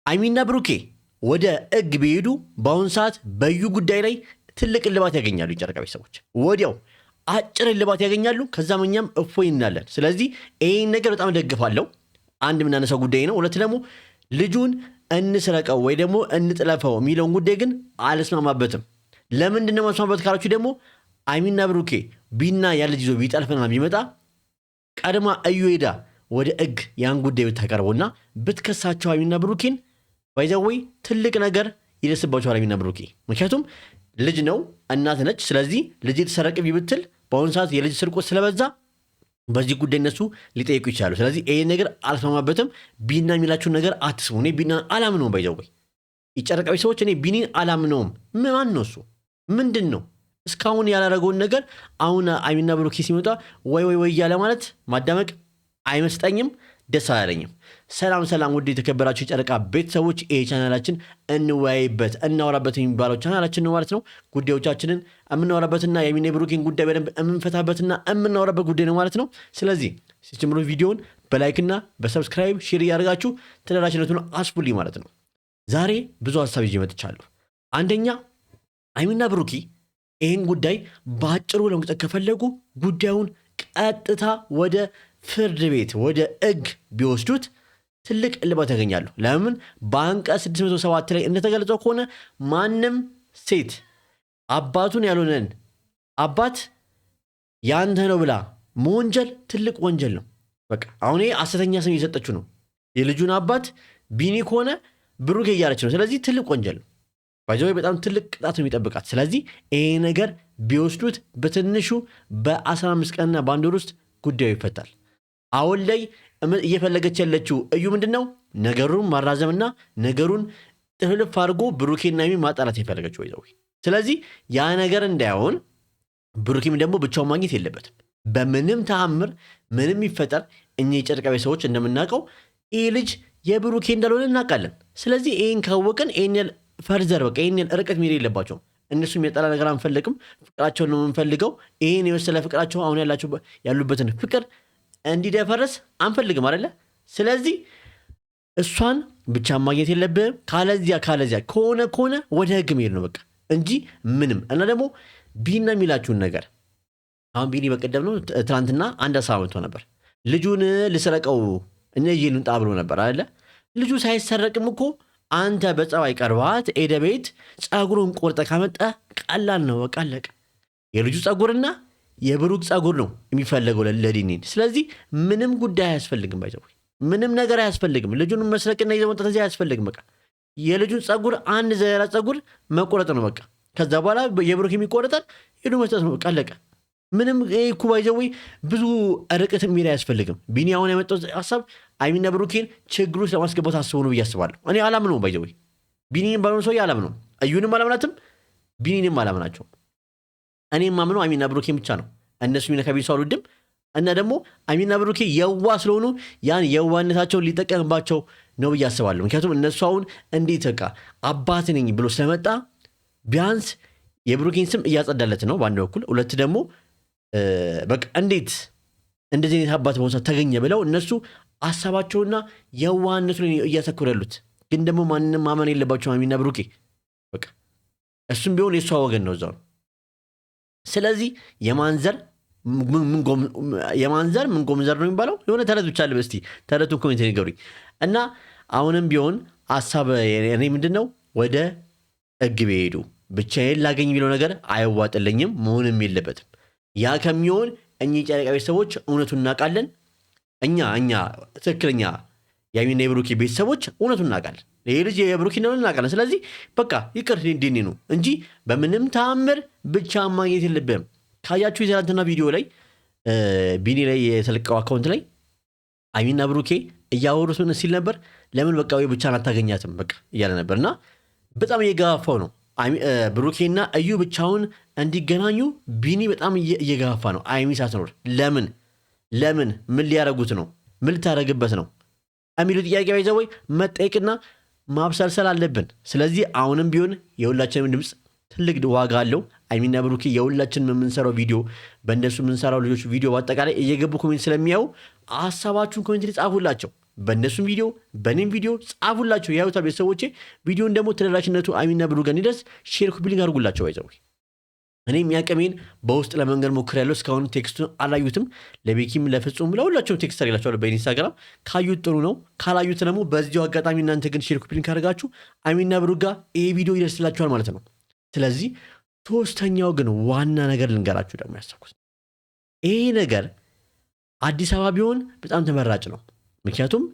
አይሚና ብሩኬ ወደ ሕግ ቢሄዱ በአሁን ሰዓት በዩ ጉዳይ ላይ ትልቅ እልባት ያገኛሉ። የጨረቃ ቤተሰቦች ወዲያው አጭር እልባት ያገኛሉ። ከዛም እኛም እፎይ እንላለን። ስለዚህ ይህን ነገር በጣም ደግፋለሁ። አንድ የምናነሳው ጉዳይ ነው። ሁለት ደግሞ ልጁን እንስረቀው ወይ ደግሞ እንጥለፈው የሚለውን ጉዳይ ግን አልስማማበትም። ለምንድን ነው ማስማማበት ካላችሁ ደግሞ አይሚና ብሩኬ ቢና ያ ልጅ ይዞ ቢጠልፍና ቢመጣ ቀድማ እዩ ሄዳ ወደ ሕግ ያን ጉዳይ ብታቀርበውና ብትከሳቸው አይሚና ብሩኬን ባይዘወይ ትልቅ ነገር ይደርስባቸዋል። አይሚና ብሩኬ ምክንያቱም ልጅ ነው፣ እናት ነች። ስለዚህ ልጅ የተሰረቀ ቢብትል በአሁኑ ሰዓት የልጅ ስርቆት ስለበዛ በዚህ ጉዳይ እነሱ ሊጠይቁ ይችላሉ። ስለዚህ ይሄን ነገር አልስማማበትም። ቢና የሚላችሁን ነገር አትስሙ። እኔ ቢና አላምነውም። ባይዘወይ የጨረቃዊ ሰዎች እኔ ቢኒን አላምነውም። ማን ነው እሱ? ምንድን ነው እስካሁን ያላረገውን ነገር አሁን አይሚና ብሩኬ ሲመጣ ወይ ወይ ወይ እያለ ማለት ማዳመቅ አይመስጠኝም፣ ደስ አላለኝም። ሰላም ሰላም፣ ውድ የተከበራችሁ የጨረቃ ቤተሰቦች፣ ይሄ ቻናላችን እንወያይበት እናወራበት የሚባለው ቻናላችን ነው ማለት ነው። ጉዳዮቻችንን የምናወራበትና የአይሚና ብሩኬን ጉዳይ በደንብ የምንፈታበትና የምናወራበት ጉዳይ ነው ማለት ነው። ስለዚህ ሲጀምሩ ቪዲዮውን በላይክና በሰብስክራይብ ሼር እያደርጋችሁ ተደራሽነቱን አስፉልኝ ማለት ነው። ዛሬ ብዙ ሀሳብ ይዤ መጥቻለሁ። አንደኛ አይሚና ብሩኬ ይህን ጉዳይ በአጭሩ ለመቅጠቅ ከፈለጉ ጉዳዩን ቀጥታ ወደ ፍርድ ቤት ወደ ሕግ ቢወስዱት ትልቅ እልባት ያገኛሉ። ለምን? በአንቀጽ 607 ላይ እንደተገለጸው ከሆነ ማንም ሴት አባቱን ያልሆነን አባት ያንተ ነው ብላ መወንጀል ትልቅ ወንጀል ነው። በቃ አሁን ሐሰተኛ ስም እየሰጠችው ነው። የልጁን አባት ቢኒ ከሆነ ብሩኬ እያለች ነው። ስለዚህ ትልቅ ወንጀል ነው። ባይዘዌ በጣም ትልቅ ቅጣት ነው የሚጠብቃት። ስለዚህ ይሄ ነገር ቢወስዱት በትንሹ በ15 ቀንና በአንድ ወር ውስጥ ጉዳዩ ይፈታል። አሁን ላይ እየፈለገች ያለችው እዩ ምንድን ነው? ነገሩን ማራዘምና ነገሩን ጥፍልፍ አድርጎ ብሩኬና ሀይሚ ማጣላት የፈለገችው ባይዘዌ። ስለዚህ ያ ነገር እንዳይሆን ብሩኬም ደግሞ ብቻውን ማግኘት የለበትም በምንም ተአምር። ምንም ይፈጠር እኛ የጨረቃ ቤተሰቦች እንደምናውቀው ይህ ልጅ የብሩኬ እንዳልሆነ እናውቃለን። ስለዚህ ይህን ካወቅን ይህን ፈርዘር በቃ ይህን ርቀት ሚሄድ የለባቸውም። እነሱ የሚጠላ ነገር አንፈልግም። ፍቅራቸውን ነው የምንፈልገው። ይህን የመሰለ ፍቅራቸው አሁን ያሉበትን ፍቅር እንዲደፈረስ አንፈልግም አይደለ? ስለዚህ እሷን ብቻ ማግኘት የለብህም። ካለዚያ ከሆነ ወደ ሕግ መሄድ ነው በቃ እንጂ ምንም እና ደግሞ ቢና የሚላችሁን ነገር አሁን ቢኒ በቀደም ነው ትናንትና አንድ ሀሳብ አመጥቶ ነበር። ልጁን ልስረቀው እነዚህ ልንጣ ብሎ ነበር አይደለ? ልጁ ሳይሰረቅም እኮ አንተ በጸባይ ቀርባት ኤደ ቤት ጸጉሩን ቆርጠ ካመጣ ቀላል ነው። በቃ አለቀ። የልጁ ጸጉርና የብሩክ ጸጉር ነው የሚፈለገው ለዲኒን። ስለዚህ ምንም ጉዳይ አያስፈልግም። ባይዘው ምንም ነገር አያስፈልግም። ልጁን መስረቅና ይዘው መጣት እዚህ አያስፈልግም። በቃ የልጁን ጸጉር አንድ ዘራ ጸጉር መቆረጥ ነው በቃ። ከዛ በኋላ የብሩክ የሚቆረጣል ሄዱ መስጠት ነው በቃ አለቀ። ምንም እኮ ባይዘው ብዙ ርቀት የሚል አያስፈልግም። ቢኒ አሁን ያመጣው ሐሳብ አይሚና ብሩኬን ችግሩ ውስጥ ለማስገባት አስበው ነው ብዬ አስባለሁ። እኔ አላምነውም። ባይዘው ቢኒን ባልሆነ ሰው አላምነውም። እዩንም አላምናትም፣ ቢኒንም አላምናቸውም። እኔ የማምነው አይሚና ብሩኬን ብቻ ነው። እነሱ ሚነካ ቢሱ አልወድም እና ደግሞ አይሚና ብሩኬ የዋ ስለሆኑ ያን የዋነታቸውን ሊጠቀምባቸው ነው ብዬ አስባለሁ። ምክንያቱም እነሱ አሁን እንዴት በቃ አባት ነኝ ብሎ ስለመጣ ቢያንስ የብሩኬን ስም እያጸዳለት ነው በአንድ በኩል፣ ሁለት ደግሞ በቃ እንዴት እንደዚህ አይነት አባት በሆነ ተገኘ ብለው እነሱ ሐሳባቸውና የዋህነቱ ላይ እያተኮሩ ያሉት። ግን ደግሞ ማንንም ማመን የለባቸውም አይሚና ብሩኬ በቃ እሱም ቢሆን የእሷ ወገን ነው እዛው። ስለዚህ የማንዘር ምን ጎምዘር ነው የሚባለው? የሆነ ተረት ብቻ አለ። እስቲ ተረቱን ኮሜንት ንገሩኝ። እና አሁንም ቢሆን ሐሳብ እኔ ምንድን ነው ወደ ሕግ ቢሄዱ ብቻዬን ላገኝ የሚለው ነገር አይዋጥልኝም፣ መሆንም የለበትም። ያ ከሚሆን እኚህ ጨረቃ ቤተሰቦች እውነቱን እናውቃለን። እኛ ትክክለኛ የአይሚና የብሩኬ ቤተሰቦች እውነቱን እናውቃለን። ይሄ ልጅ የብሩኬ ነው እናውቃለን። ስለዚህ በቃ ይቅር ዲኒ ነው እንጂ በምንም ተአምር ብቻ ማግኘት የለብህም። ካያችሁ የትናንትና ቪዲዮ ላይ ቢኒ ላይ የተለቀው አካውንት ላይ አይሚና ብሩኬ እያወሩት ምን ሲል ነበር? ለምን በቃ ወይ ብቻን አታገኛትም በቃ እያለ ነበር። እና በጣም እየገፋፋው ነው ብሩኬና እዩ ብቻውን እንዲገናኙ ቢኒ በጣም እየገፋፋ ነው። አይሚ ሳትኖር ለምን ምን ሊያረጉት ነው? ምን ልታረግበት ነው የሚሉ ጥያቄ ባይዘው መጠየቅና ማብሰልሰል አለብን። ስለዚህ አሁንም ቢሆን የሁላችንም ድምፅ ትልቅ ዋጋ አለው። አይሚና ብሩኬ የሁላችንም የምንሰራው ቪዲዮ በእንደሱ የምንሰራው ልጆች ቪዲዮ በአጠቃላይ እየገቡ ኮሜንት ስለሚያዩ ሀሳባችሁን ኮሜንት ጻፉላቸው። በእነሱም ቪዲዮ በእኔም ቪዲዮ ጻፉላቸው ያዩታል ቤተሰቦቼ። ቪዲዮን ደግሞ ተደራሽነቱ አሚና ብሩ ጋር እንዲደርስ ሼር ኮፒ ሊንክ አድርጉላቸው። ባይዘው እኔም ያቀሜን በውስጥ ለመንገድ ሞክሬያለሁ። እስካሁን ቴክስቱን አላዩትም። ለቤኪም ለፍጹም ለሁላቸውም ቴክስት አድርግላቸዋለሁ በኢንስታግራም። ካዩት ጥሩ ነው፣ ካላዩት ደግሞ በዚሁ አጋጣሚ እናንተ ግን ሼር ኮፒ ሊንክ አድርጋችሁ አሚና ብሩ ጋር ይሄ ቪዲዮ ይደርስላችኋል ማለት ነው። ስለዚህ ሶስተኛው ግን ዋና ነገር ልንገራችሁ ደግሞ ያሰብኩት ይሄ ነገር አዲስ አበባ ቢሆን በጣም ተመራጭ ነው። ምክንያቱም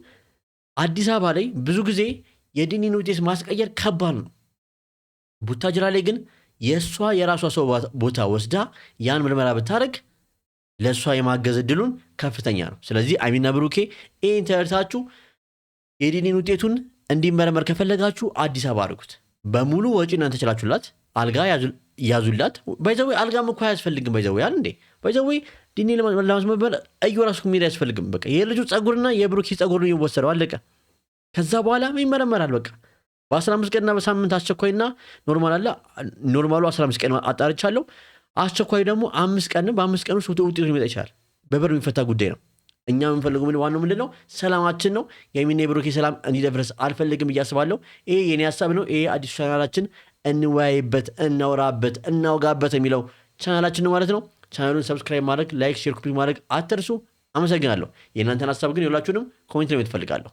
አዲስ አበባ ላይ ብዙ ጊዜ የዲኒን ውጤት ማስቀየር ከባድ ነው። ቡታጅራ ላይ ግን የእሷ የራሷ ሰው ቦታ ወስዳ ያን ምርመራ ብታደርግ ለእሷ የማገዝ እድሉን ከፍተኛ ነው። ስለዚህ አሚና ብሩኬ ይህን ተረድታችሁ የዲኒን ውጤቱን እንዲመረመር ከፈለጋችሁ አዲስ አበባ አድርጉት። በሙሉ ወጪ እናንተ ችላችሁላት አልጋ ያዙላት። ባይዘዌ አልጋም እኮ አያስፈልግም። ባይዘዌ አለ እንዴ ባይዘዌ ዲኒ ለማስመበር እዩ ራሱ ሜዳ አያስፈልግም። በቃ የልጁ ጸጉርና የብሩኬ ጸጉር ነው የሚወሰደው፣ አለቀ። ከዛ በኋላ ይመረመራል። በቃ በ15 ቀንና በሳምንት አስቸኳይና ኖርማል አለ። ኖርማሉ 15 ቀን አጣርቻለሁ። አስቸኳይ ደግሞ 5 ቀን፣ በ5 ቀን ውስጥ ውጤቱ ሊመጣ ይችላል። በበር የሚፈታ ጉዳይ ነው። እኛ የምንፈልገው ዋናው ምንድን ነው? ሰላማችን ነው። የሚና የብሩኬ ሰላም እንዲደፍረስ አልፈልግም እያስባለሁ። ይሄ የኔ ሀሳብ ነው። ይሄ አዲሱ ቻናላችን እንወያይበት፣ እናውራበት፣ እናውጋበት የሚለው ቻናላችን ነው ማለት ነው። ቻናሉን ሰብስክራይብ ማድረግ፣ ላይክ፣ ሼር፣ ኮፒ ማድረግ አትርሱ። አመሰግናለሁ። የእናንተን ሀሳብ ግን የሁላችሁንም ኮሜንት ነው የምትፈልጋለሁ።